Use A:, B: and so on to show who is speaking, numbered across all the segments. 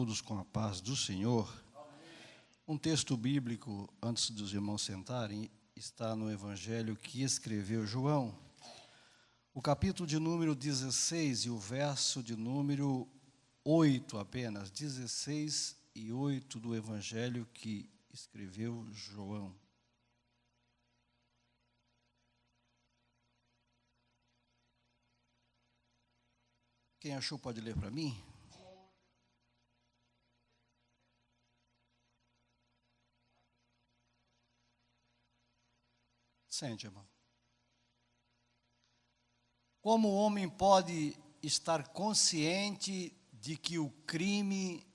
A: todos com a paz do Senhor. Um texto bíblico, antes dos irmãos sentarem, está no Evangelho que escreveu João, o capítulo de número 16 e o verso de número 8 apenas, 16 e 8 do Evangelho que escreveu João. Quem achou pode ler para mim? Sente, irmão. Como o homem pode estar consciente de que o crime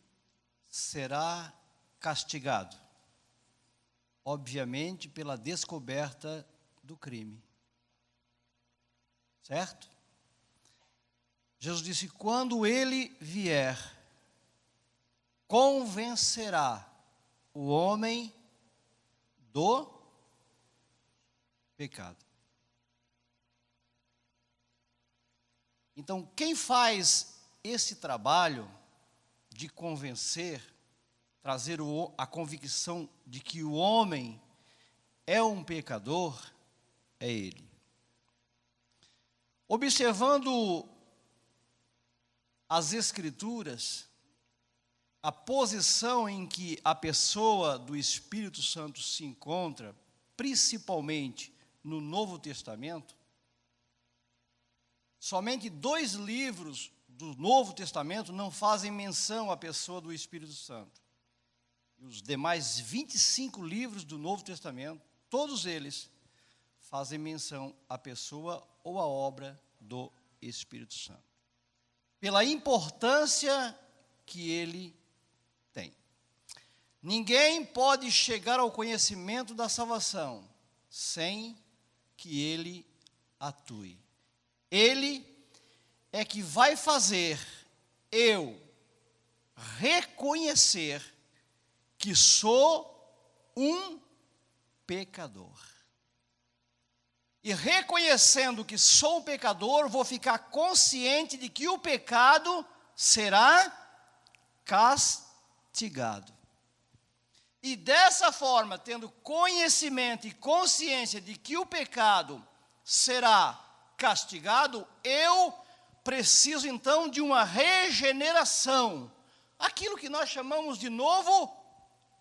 A: será castigado? Obviamente, pela descoberta do crime. Certo? Jesus disse: quando ele vier, convencerá o homem do pecado. Então, quem faz esse trabalho de convencer, trazer a convicção de que o homem é um pecador, é ele. Observando as Escrituras, a posição em que a pessoa do Espírito Santo se encontra, principalmente no Novo Testamento, somente 2 livros do Novo Testamento não fazem menção à pessoa do Espírito Santo. E os demais 25 livros do Novo Testamento, todos eles fazem menção à pessoa ou à obra do Espírito Santo, pela importância que ele tem. Ninguém pode chegar ao conhecimento da salvação sem que ele atue. Ele é que vai fazer eu reconhecer que sou um pecador. E reconhecendo que sou um pecador, vou ficar consciente de que o pecado será castigado. E dessa forma, tendo conhecimento e consciência de que o pecado será castigado, eu preciso então de uma regeneração, aquilo que nós chamamos de novo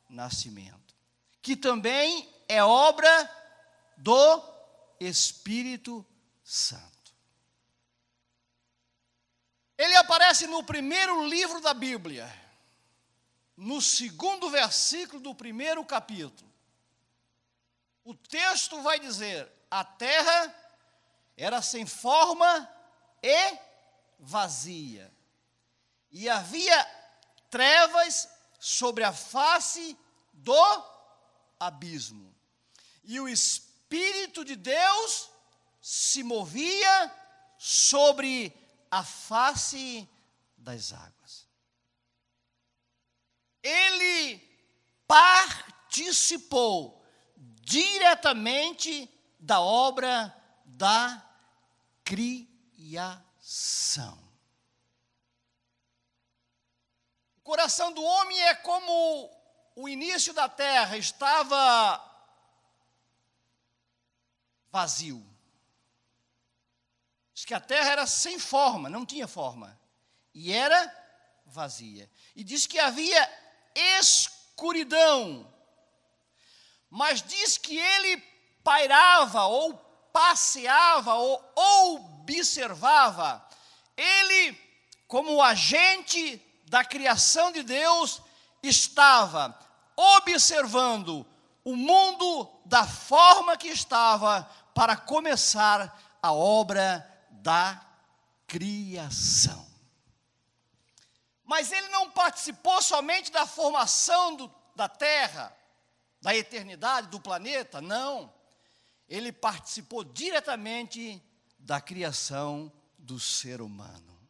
A: nascimento, que também é obra do Espírito Santo. Ele aparece no primeiro livro da Bíblia, no 2º versículo do 1º capítulo. O texto vai dizer: a terra era sem forma e vazia, e havia trevas sobre a face do abismo, e o Espírito de Deus se movia sobre a face das águas. Ele participou diretamente da obra da criação. O coração do homem é como o início da terra estava vazio. Diz que a terra era sem forma, não tinha forma, e era vazia. E diz que havia escuridão, mas diz que ele pairava, ou passeava, ou observava. Ele, como agente da criação de Deus, estava observando o mundo da forma que estava para começar a obra da criação. Mas ele não participou somente da formação da terra, da eternidade, do planeta, não. Ele participou diretamente da criação do ser humano.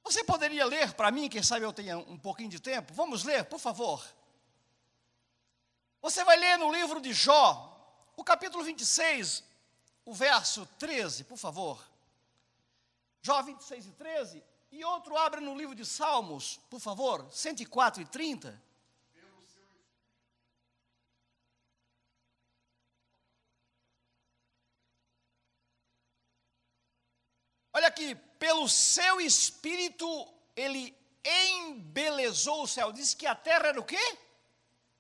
A: Você poderia ler para mim, quem sabe eu tenha um pouquinho de tempo? Vamos ler, por favor. Você vai ler no livro de Jó, o capítulo 26, o verso 13, por favor. Jó 26 e 13, E outro abre no livro de Salmos, por favor, 104 e 30. Olha aqui, pelo seu espírito ele embelezou o céu. Diz que a terra era o quê?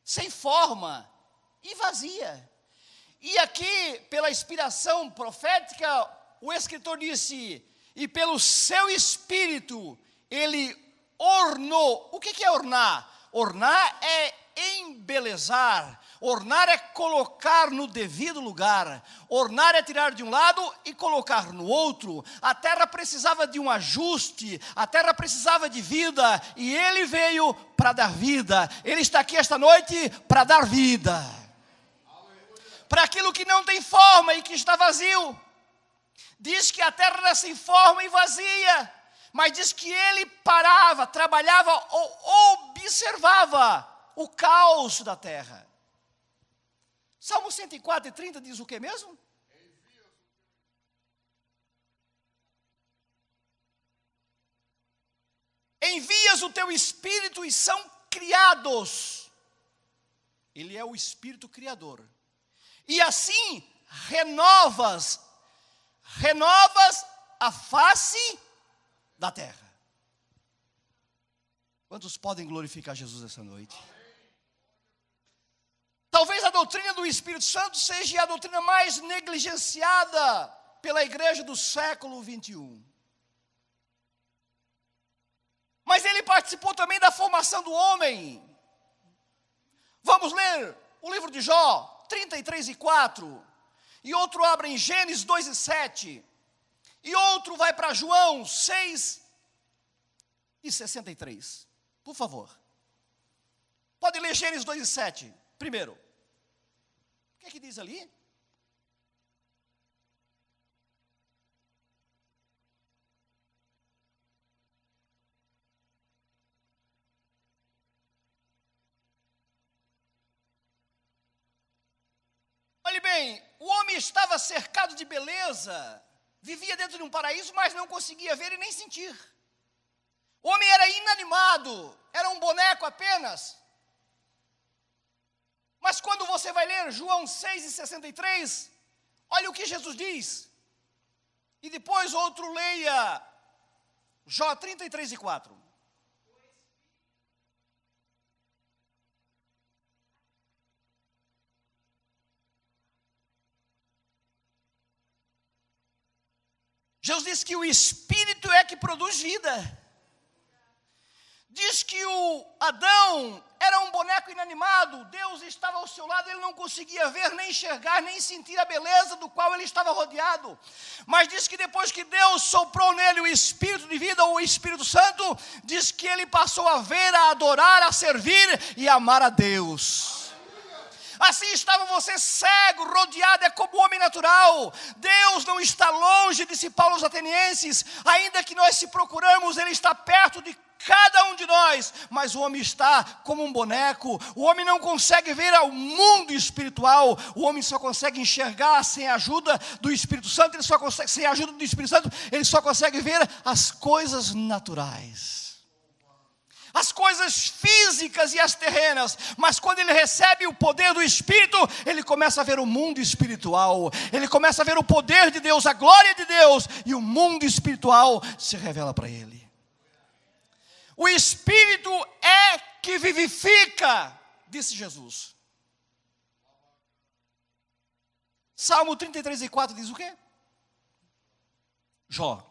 A: Sem forma e vazia. E aqui, pela inspiração profética, o escritor disse, e pelo seu espírito ele ornou. O que é ornar? Ornar é embelezar. Ornar é colocar no devido lugar. Ornar é tirar de um lado e colocar no outro. A terra precisava de um ajuste, a terra precisava de vida, e ele veio para dar vida. Ele está aqui esta noite para dar vida. Para aquilo que não tem forma e que está vazio. Diz que a terra era sem forma e vazia, mas diz que ele parava, trabalhava ou observava o caos da terra. Salmo 104 e 30 diz o que mesmo? Envias o teu espírito e são criados. Ele é o espírito criador. E assim renovas a face da terra. Quantos podem glorificar Jesus essa noite? Talvez a doutrina do Espírito Santo seja a doutrina mais negligenciada pela igreja do século 21. Mas ele participou também da formação do homem. Vamos ler o livro de Jó, 33 e 4. E outro abre em Gênesis 2 e 7. E outro vai para João 6 e 63. Por favor. Pode ler Gênesis 2 e 7 primeiro. O que diz ali? Olhe bem, o homem estava cercado de beleza, vivia dentro de um paraíso, mas não conseguia ver e nem sentir. O homem era inanimado, era um boneco apenas. Mas quando você vai ler João 6 e 63, olha o que Jesus diz. E depois outro leia Jó 33 e 4. Jesus diz que o Espírito é que produz vida. Diz que o Adão era um boneco inanimado, Deus estava ao seu lado, ele não conseguia ver, nem enxergar, nem sentir a beleza do qual ele estava rodeado. Mas diz que depois que Deus soprou nele o Espírito de vida, o Espírito Santo, diz que ele passou a ver, a adorar, a servir e a amar a Deus. Assim estava você cego, rodeado, é como o homem natural. Deus não está longe, disse Paulo aos atenienses, ainda que nós se procuramos, ele está perto de cada um de nós, mas o homem está como um boneco. O homem não consegue ver ao mundo espiritual. O homem só consegue enxergar sem a ajuda do Espírito Santo. Ele só consegue, sem a ajuda do Espírito Santo, ele só consegue ver as coisas naturais, as coisas físicas e as terrenas. Mas quando ele recebe o poder do Espírito, ele começa a ver o mundo espiritual. Ele começa a ver o poder de Deus, a glória de Deus, e o mundo espiritual se revela para ele. O Espírito é que vivifica, disse Jesus. Salmo 33 e 4 diz o quê? Jó.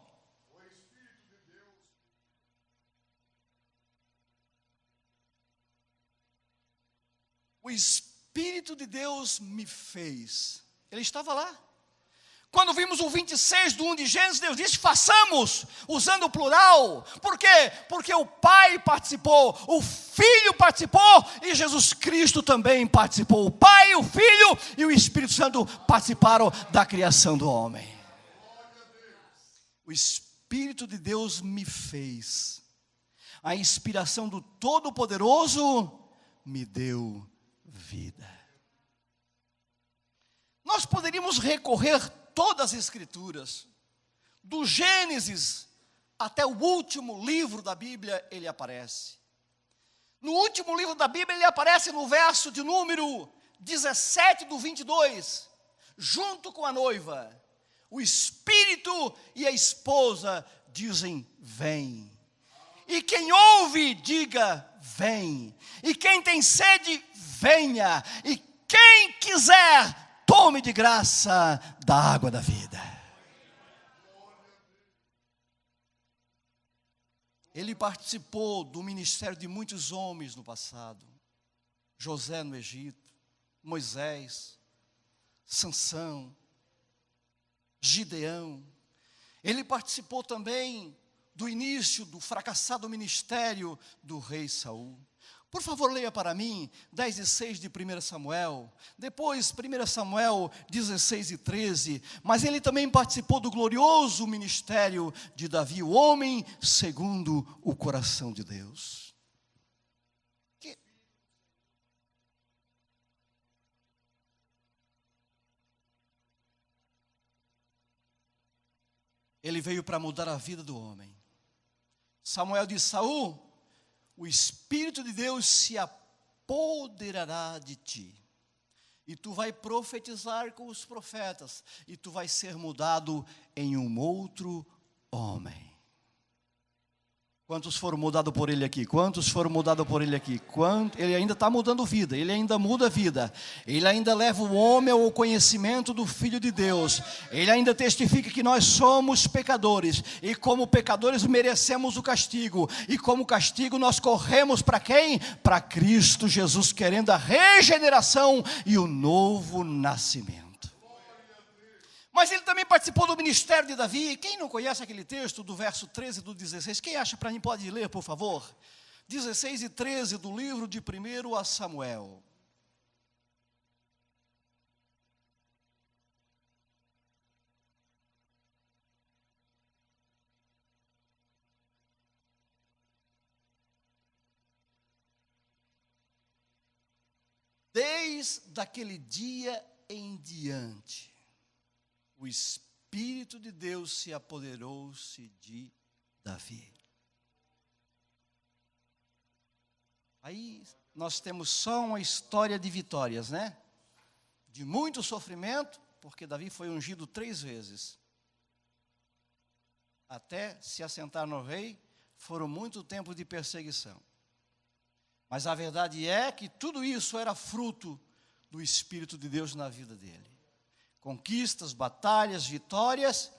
A: O Espírito de Deus me fez. Ele estava lá. Quando vimos o 26 do 1 de Gênesis, Deus disse, façamos, usando o plural. Por quê? Porque o Pai participou, o Filho participou e Jesus Cristo também participou. O Pai, o Filho e o Espírito Santo participaram da criação do homem. O Espírito de Deus me fez. A inspiração do Todo-Poderoso me deu vida. Nós poderíamos recorrer todas as Escrituras, do Gênesis até o último livro da Bíblia, ele aparece. No último livro da Bíblia, ele aparece no verso de número 17 do 22, junto com a noiva. O Espírito e a esposa dizem: vem. E quem ouve, diga: vem. E quem tem sede, venha. E quem quiser, tome de graça da água da vida. Ele participou do ministério de muitos homens no passado. José no Egito, Moisés, Sansão, Gideão. Ele participou também do início do fracassado ministério do rei Saul. Por favor, leia para mim 10 e 6 de 1 Samuel, depois 1 Samuel 16 e 13, mas ele também participou do glorioso ministério de Davi, o homem segundo o coração de Deus. Ele veio para mudar a vida do homem. Samuel disse: Saul, o Espírito de Deus se apoderará de ti, e tu vai profetizar com os profetas, e tu vai ser mudado em um outro homem. Quantos foram mudados por ele aqui? Quantos foram mudados por ele aqui? Ele ainda está mudando vida, ele ainda muda a vida. Ele ainda leva o homem ao conhecimento do Filho de Deus. Ele ainda testifica que nós somos pecadores. E como pecadores merecemos o castigo. E como castigo nós corremos para quem? Para Cristo Jesus, querendo a regeneração e o novo nascimento. Mas ele também participou do ministério de Davi. Quem não conhece aquele texto do verso 13 do 16? Quem acha para mim pode ler, por favor? 16 e 13 do livro de 1 a Samuel. Desde aquele dia em diante, o Espírito de Deus se apoderou-se de Davi. Aí nós temos só uma história de vitórias, né? De muito sofrimento, porque Davi foi ungido 3 vezes. Até se assentar no rei, foram muito tempo de perseguição. Mas a verdade é que tudo isso era fruto do Espírito de Deus na vida dele. Conquistas, batalhas, vitórias,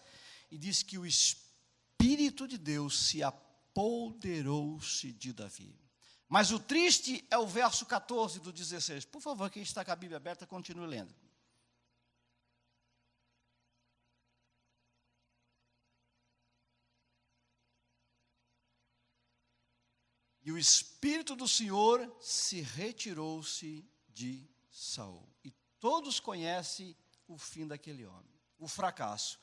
A: e diz que o Espírito de Deus se apoderou-se de Davi. Mas o triste é o verso 14 do 16. Por favor, quem está com a Bíblia aberta, continue lendo. E o Espírito do Senhor se retirou-se de Saul. E todos conhecem o fim daquele homem, o fracasso.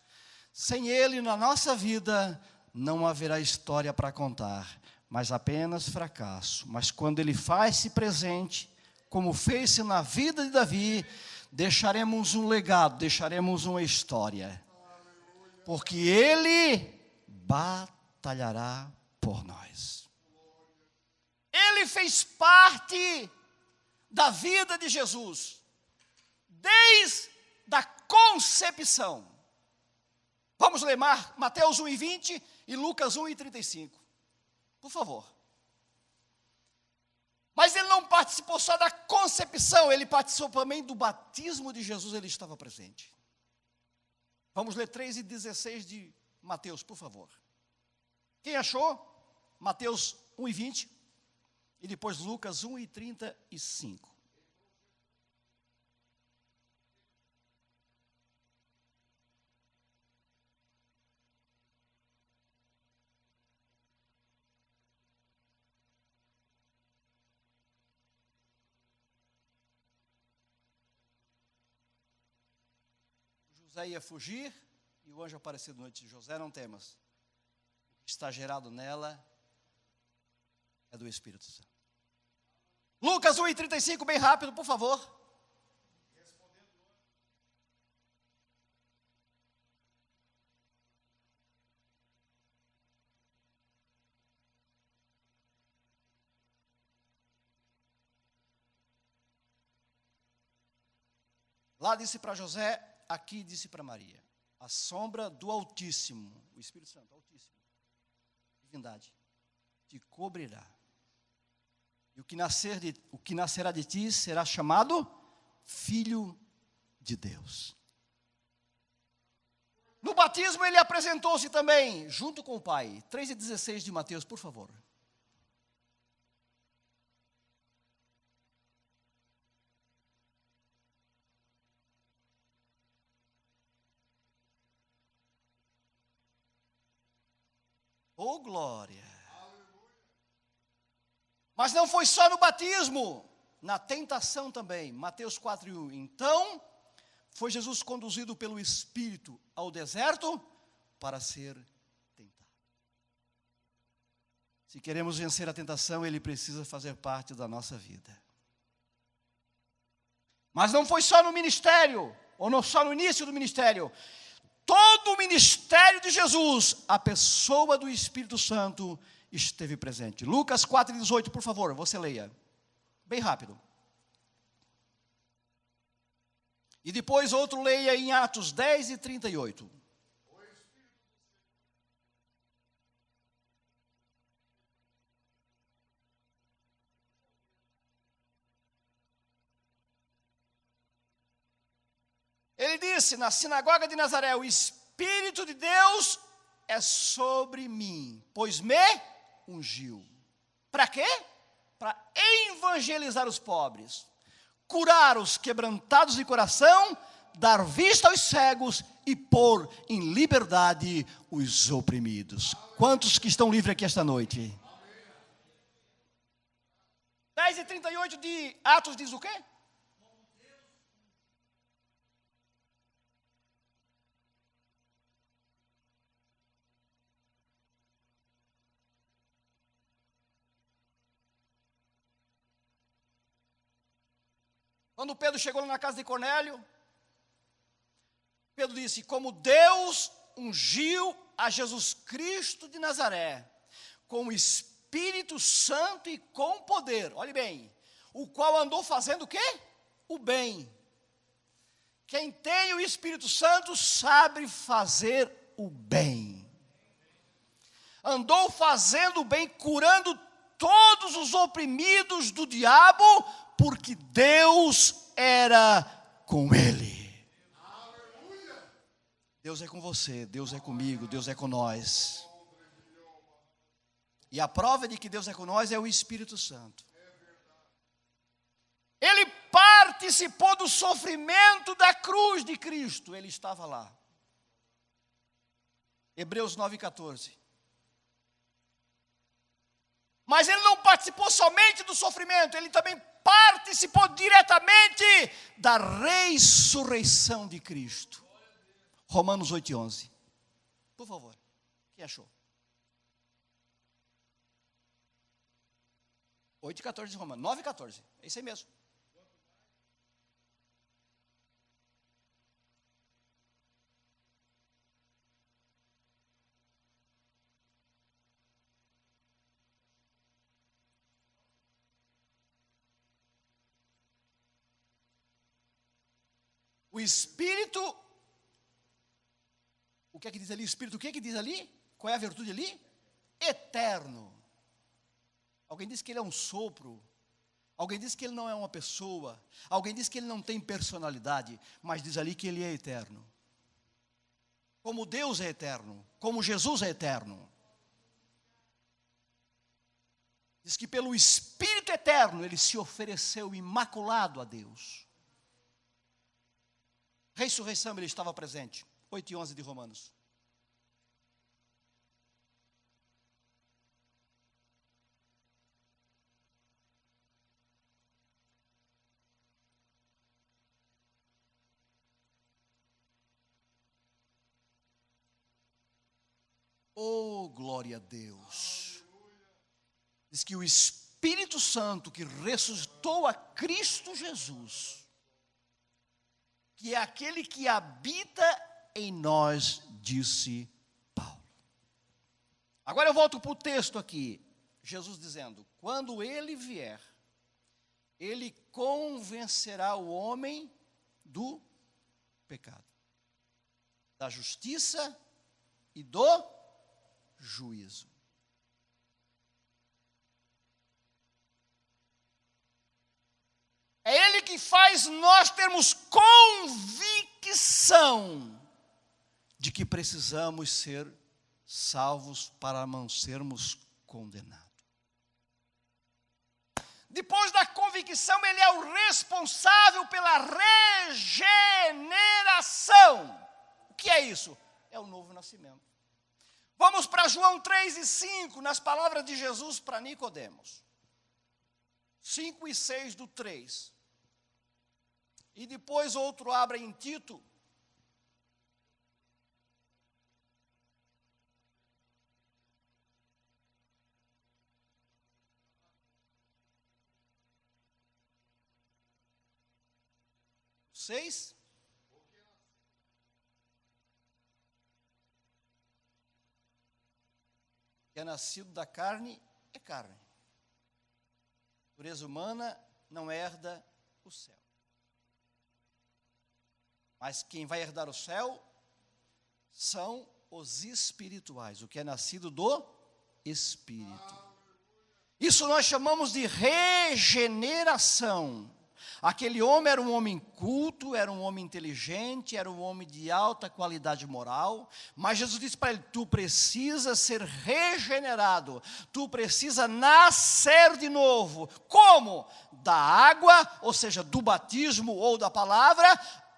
A: Sem ele na nossa vida não haverá história para contar, mas apenas fracasso. Mas quando ele faz-se presente, como fez-se na vida de Davi, deixaremos um legado, deixaremos uma história, porque ele batalhará por nós. Ele fez parte da vida de Jesus, desde da concepção. Vamos ler Mateus 1 e 20 e Lucas 1 e 35. Por favor. Mas ele não participou só da concepção, ele participou também do batismo de Jesus, ele estava presente. Vamos ler 3 e 16 de Mateus, por favor. Quem achou? Mateus 1 e 20 e depois Lucas 1 e 35. José ia fugir e o anjo apareceu de noite. José, não temas. O que está gerado nela é do Espírito Santo. Lucas 1 e 35, bem rápido, por favor. Lá disse para José, aqui disse para Maria. A sombra do Altíssimo, o Espírito Santo, Altíssimo, divindade, te cobrirá. E o que nascerá de ti será chamado Filho de Deus. No batismo ele apresentou-se também, junto com o Pai. 3:16 de Mateus, por favor. Oh, glória! Mas não foi só no batismo, na tentação também. Mateus 4:1. Então, foi Jesus conduzido pelo Espírito ao deserto para ser tentado. Se queremos vencer a tentação, ele precisa fazer parte da nossa vida. Mas não foi só no ministério, ou não só no início do ministério. Todo o ministério de Jesus, a pessoa do Espírito Santo esteve presente. Lucas 4:18, por favor, você leia. Bem rápido. E depois outro leia em Atos 10:38. Ele disse na sinagoga de Nazaré: o Espírito de Deus é sobre mim, pois me ungiu. Para quê? Para evangelizar os pobres, curar os quebrantados de coração, dar vista aos cegos e pôr em liberdade os oprimidos. Quantos que estão livres aqui esta noite? 10:38 de Atos diz o quê? Quando Pedro chegou na casa de Cornélio, Pedro disse: como Deus ungiu a Jesus Cristo de Nazaré, com o Espírito Santo e com poder, olhe bem, o qual andou fazendo o quê? O bem. Quem tem o Espírito Santo sabe fazer o bem. Andou fazendo o bem, curando todos os oprimidos do diabo, porque Deus era com ele. Deus é com você, Deus é comigo, Deus é com nós. E a prova de que Deus é com nós é o Espírito Santo. Ele participou do sofrimento da cruz de Cristo, ele estava lá. Hebreus 9:14. Mas ele não participou somente do sofrimento, ele também participou diretamente da ressurreição de Cristo. Romanos 8:11. Por favor, quem achou? 8:14 de Romanos, 9:14, é isso aí mesmo. O Espírito, o que é que diz ali? O Espírito, o que é que diz ali? Qual é a virtude ali? Eterno. Alguém diz que ele é um sopro. Alguém diz que ele não é uma pessoa. Alguém diz que ele não tem personalidade. Mas diz ali que ele é eterno. Como Deus é eterno. Como Jesus é eterno. Diz que pelo Espírito eterno ele se ofereceu imaculado a Deus. Ressurreição, ele estava presente. 8:11 de Romanos. Oh, glória a Deus. Diz que o Espírito Santo que ressuscitou a Cristo Jesus, que é aquele que habita em nós, disse Paulo. Agora eu volto para o texto aqui. Jesus dizendo: quando ele vier, ele convencerá o homem do pecado, da justiça e do juízo. É Ele que faz nós termos convicção de que precisamos ser salvos para não sermos condenados. Depois da convicção, Ele é o responsável pela regeneração. O que é isso? É o novo nascimento. Vamos para João 3:5, nas palavras de Jesus para Nicodemos. 5 e 6 do 3. E depois outro abre em Tito. Seis. Que é nascido da carne, é carne. A natureza humana não herda o céu. Mas quem vai herdar o céu são os espirituais, o que é nascido do Espírito. Isso nós chamamos de regeneração. Aquele homem era um homem culto, era um homem inteligente, era um homem de alta qualidade moral, mas Jesus disse para ele: tu precisa ser regenerado, tu precisa nascer de novo. Como? Da água, ou seja, do batismo ou da palavra,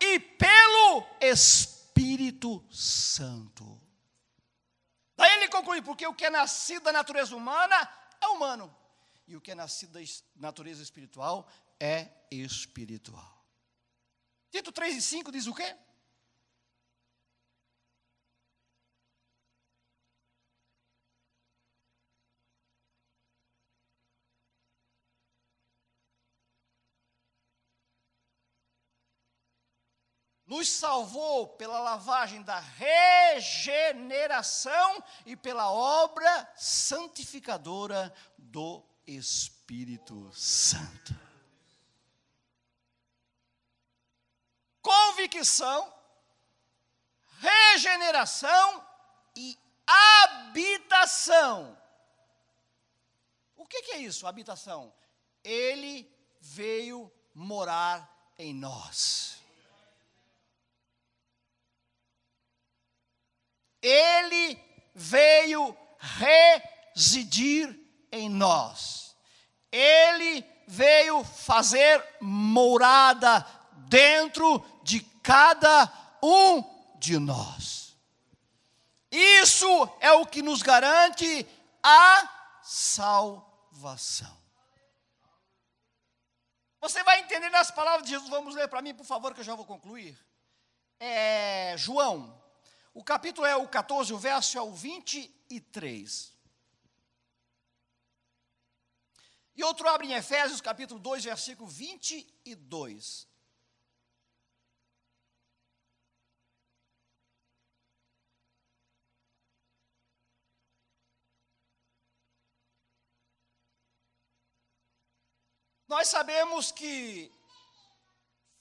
A: e pelo Espírito Santo. Daí ele conclui: porque o que é nascido da natureza humana é humano, e o que é nascido da natureza espiritual é espiritual. Tito 3:5 diz o quê? Nos salvou pela lavagem da regeneração e pela obra santificadora do Espírito Santo. Convicção, regeneração e habitação. O que é isso, habitação? Ele veio morar em nós. Ele veio residir em nós. Ele veio fazer morada dentro de cada um de nós. Isso é o que nos garante a salvação. Você vai entender nas palavras de Jesus. Vamos ler para mim, por favor, que eu já vou concluir. João, o capítulo é o 14, o verso é o 23. E outro abre em Efésios, capítulo 2, versículo 22. Nós sabemos que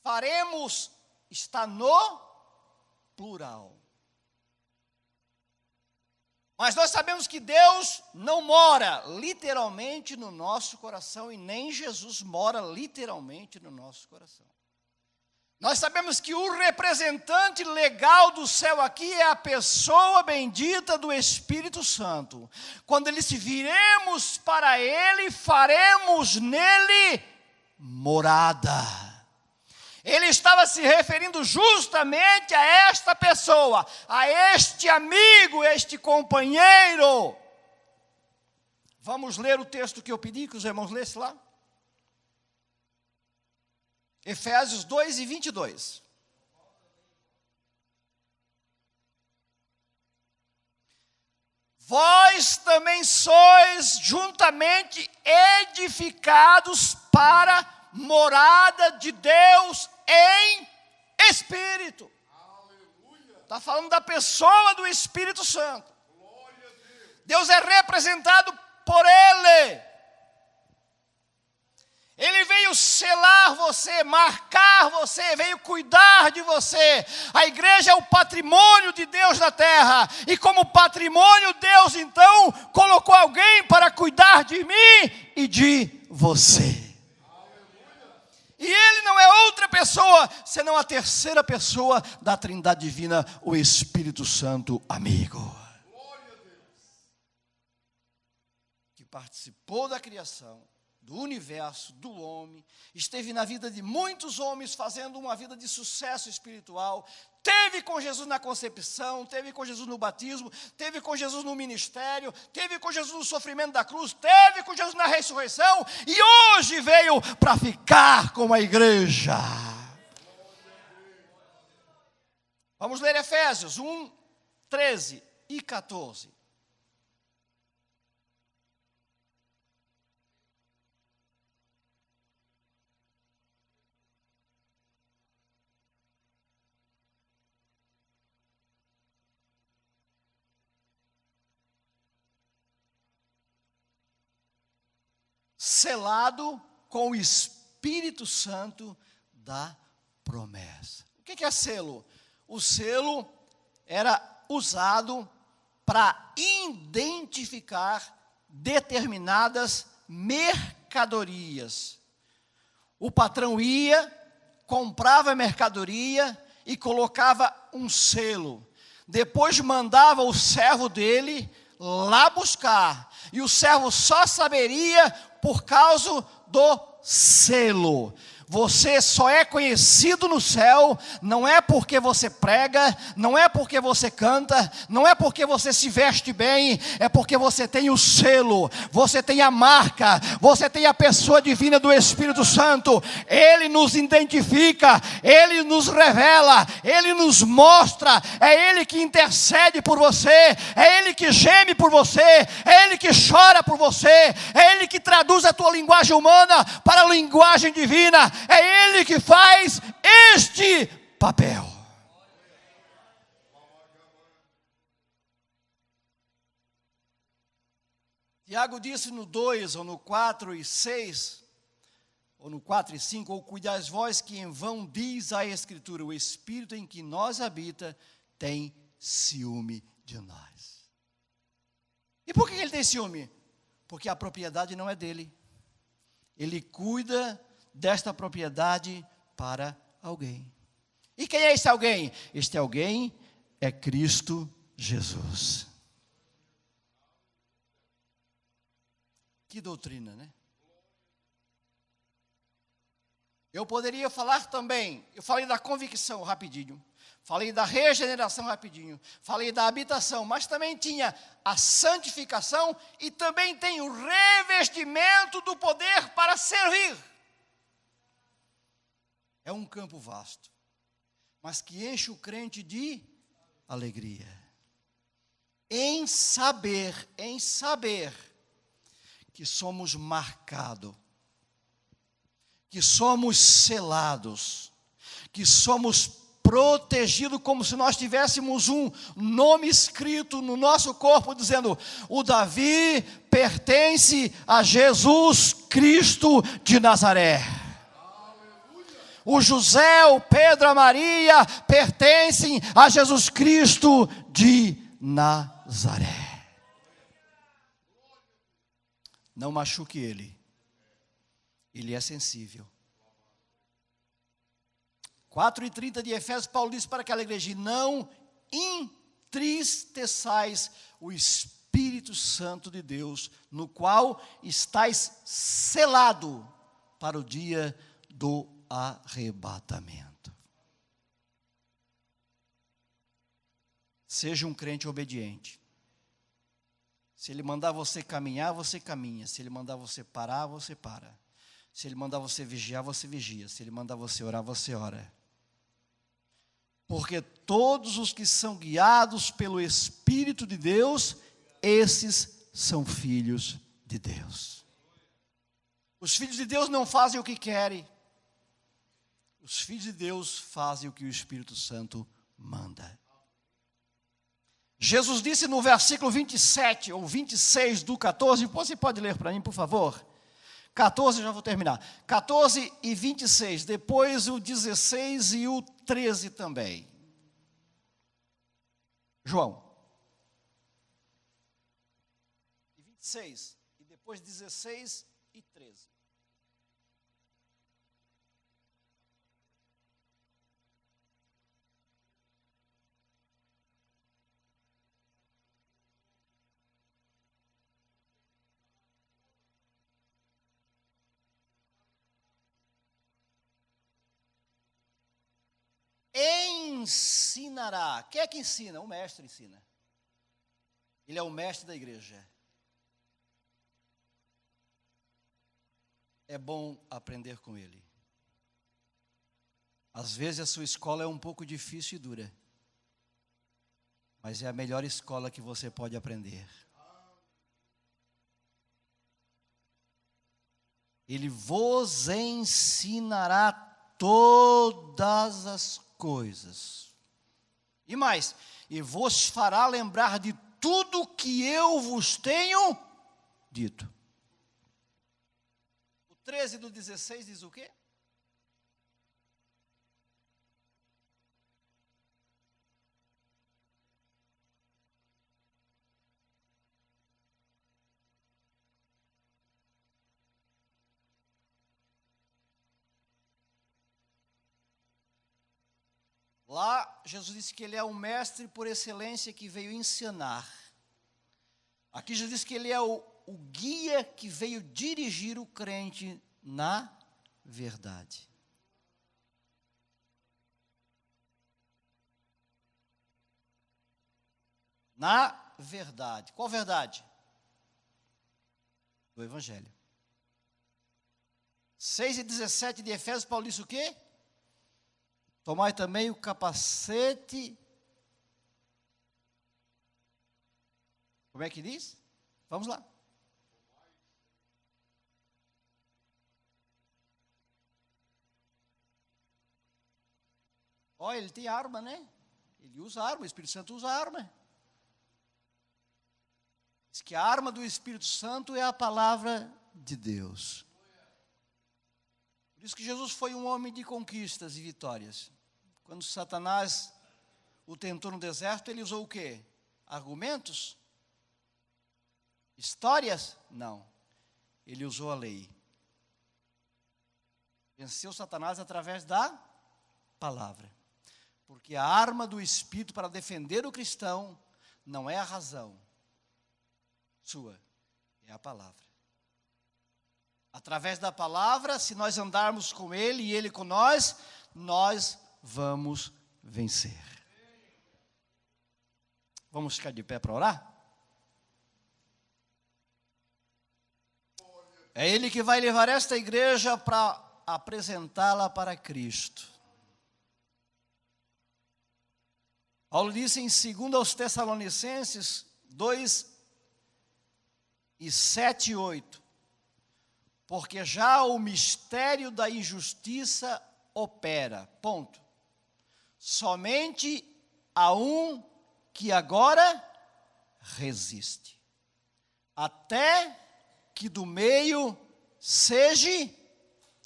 A: faremos está no plural. Mas nós sabemos que Deus não mora literalmente no nosso coração e nem Jesus mora literalmente no nosso coração. Nós sabemos que o representante legal do céu aqui é a pessoa bendita do Espírito Santo. Quando ele se viremos para ele, faremos nele morada. Ele estava se referindo justamente a esta pessoa, a este amigo, este companheiro. Vamos ler o texto que eu pedi que os irmãos lessem lá? Efésios 2 e 22. Vós também sois juntamente edificados para morada de Deus em Espírito. Está falando da pessoa do Espírito Santo. Deus é representado por Ele. Ele veio veio selar você, marcar você, veio cuidar de você. A igreja é o patrimônio de Deus na terra. E como patrimônio, Deus então colocou alguém para cuidar de mim e de você. E ele não é outra pessoa, senão a terceira pessoa da Trindade Divina, o Espírito Santo, amigo. Que participou da criação, do universo, do homem, esteve na vida de muitos homens, fazendo uma vida de sucesso espiritual, teve com Jesus na concepção, teve com Jesus no batismo, teve com Jesus no ministério, teve com Jesus no sofrimento da cruz, teve com Jesus na ressurreição, e hoje veio para ficar com a igreja. Vamos ler Efésios 1, 13 e 14. Selado com o Espírito Santo da promessa. O que é selo? O selo era usado para identificar determinadas mercadorias. O patrão ia, comprava a mercadoria e colocava um selo. Depois mandava o servo dele lá buscar. E o servo só saberia por causa do selo. Você só é conhecido no céu, não é porque você prega, não é porque você canta, não é porque você se veste bem, é porque você tem o selo, você tem a marca, você tem a pessoa divina do Espírito Santo. Ele nos identifica, Ele nos revela, Ele nos mostra, é Ele que intercede por você, é Ele que geme por você, é Ele que chora por você, é Ele que traduz a tua linguagem humana para a linguagem divina. É Ele que faz este papel. Tiago disse no 2, ou no 4 e 6, ou no 4 e 5, ou cuidais vós que em vão diz a Escritura, o Espírito em que nós habita tem ciúme de nós. E por que ele tem ciúme? Porque a propriedade não é dele. Ele cuida desta propriedade para alguém. E quem é esse alguém? Este alguém é Cristo Jesus. Que doutrina, né? Eu poderia falar também, eu falei da convicção rapidinho, falei da regeneração rapidinho, falei da habitação, mas também tinha a santificação e também tem o revestimento do poder para servir. É um campo vasto, mas que enche o crente de alegria. Em saber que somos marcados, que somos selados, que somos protegidos, como se nós tivéssemos um nome escrito no nosso corpo, dizendo: o Davi pertence a Jesus Cristo de Nazaré. O José, o Pedro, a Maria pertencem a Jesus Cristo de Nazaré. Não machuque ele. Ele é sensível. 4:30 de Efésios, Paulo diz para aquela igreja: não entristeçais o Espírito Santo de Deus, no qual estáis selado para o dia do arrebatamento. Seja um crente obediente. Se ele mandar você caminhar, você caminha. Se ele mandar você parar, você para. Se ele mandar você vigiar, você vigia. Se ele mandar você orar, você ora. Porque todos os que são guiados pelo Espírito de Deus, esses são filhos de Deus. Os filhos de Deus não fazem o que querem. Os filhos de Deus fazem o que o Espírito Santo manda. Jesus disse no versículo 27 ou 26 do 14, você pode ler para mim, por favor? 14, já vou terminar. 14 e 26, depois o 16 e o 13 também. João. 26, e depois 16 e 13. Ensinará. Quem é que ensina? O mestre ensina. Ele é o mestre da igreja. É bom aprender com ele. Às vezes a sua escola é um pouco difícil e dura, mas é a melhor escola que você pode aprender. Ele vos ensinará todas as coisas. E mais, e vos fará lembrar de tudo que eu vos tenho dito. O 13 do 16 diz o quê? Lá, Jesus disse que ele é o mestre por excelência que veio ensinar. Aqui Jesus disse que ele é o guia que veio dirigir o crente na verdade. Na verdade. Qual verdade? Do Evangelho. 6 e 17 de Efésios, Paulo disse o quê? Tomai também o capacete. Como é que diz? Vamos lá. Olha, ele tem arma, né? Ele usa arma, o Espírito Santo usa arma. Diz que a arma do Espírito Santo é a palavra de Deus. Por isso que Jesus foi um homem de conquistas e vitórias. Quando Satanás o tentou no deserto, ele usou o quê? Argumentos? Histórias? Não. Ele usou a lei. Venceu Satanás através da palavra. Porque a arma do Espírito para defender o cristão não é a razão sua, é a palavra. Através da palavra, se nós andarmos com Ele e Ele com nós, nós vamos vencer. Vamos ficar de pé para orar? É Ele que vai levar esta igreja para apresentá-la para Cristo. Paulo disse em 2 aos Tessalonicenses 2, e 7 e 8. Porque já o mistério da injustiça opera. Ponto. Somente a um que agora resiste. Até que do meio seja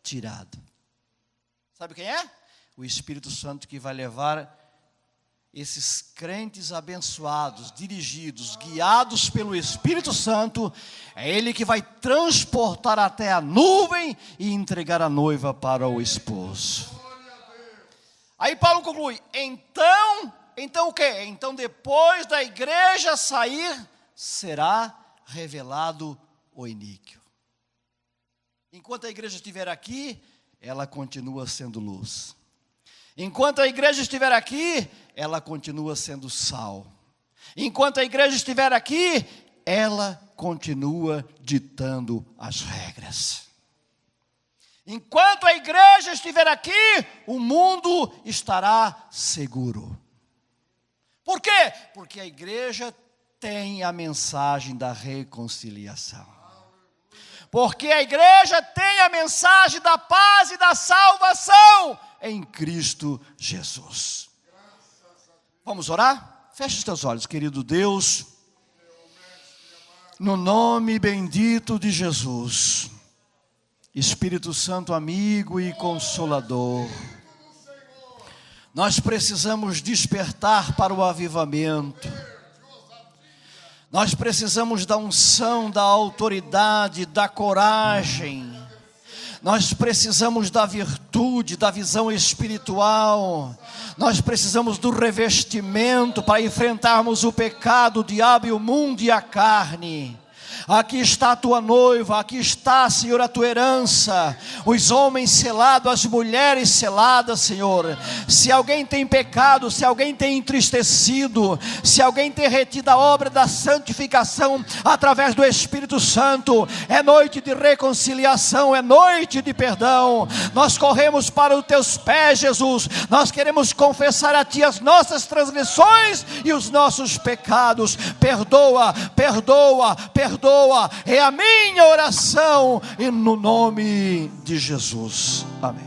A: tirado. Sabe quem é? O Espírito Santo que vai levar esses crentes abençoados, dirigidos, guiados pelo Espírito Santo, é Ele que vai transportar até a nuvem e entregar a noiva para o esposo. Aí Paulo conclui, então o quê? Então depois da igreja sair, será revelado o iníquo. Enquanto a igreja estiver aqui, ela continua sendo luz. Enquanto a igreja estiver aqui, ela continua sendo sal. Enquanto a igreja estiver aqui, ela continua ditando as regras. Enquanto a igreja estiver aqui, o mundo estará seguro. Por quê? Porque a igreja tem a mensagem da reconciliação. Porque a igreja tem a mensagem da paz e da salvação em Cristo Jesus. Vamos orar? Feche os teus olhos, querido Deus. No nome bendito de Jesus. Espírito Santo amigo e consolador, nós precisamos despertar para o avivamento. Nós precisamos da unção, da autoridade, da coragem. Nós precisamos da virtude, da visão espiritual. Nós precisamos do revestimento para enfrentarmos o pecado, o diabo e o mundo e a carne. Aqui está a tua noiva, aqui está, Senhor, a tua herança, os homens selados, as mulheres seladas, Senhor. Se alguém tem pecado, se alguém tem entristecido, se alguém tem retido a obra da santificação através do Espírito Santo, é noite de reconciliação, é noite de perdão. Nós corremos para os teus pés, Jesus. Nós queremos confessar a ti as nossas transgressões e os nossos pecados. Perdoa, perdoa, perdoa. É a minha oração e no nome de Jesus. Amém.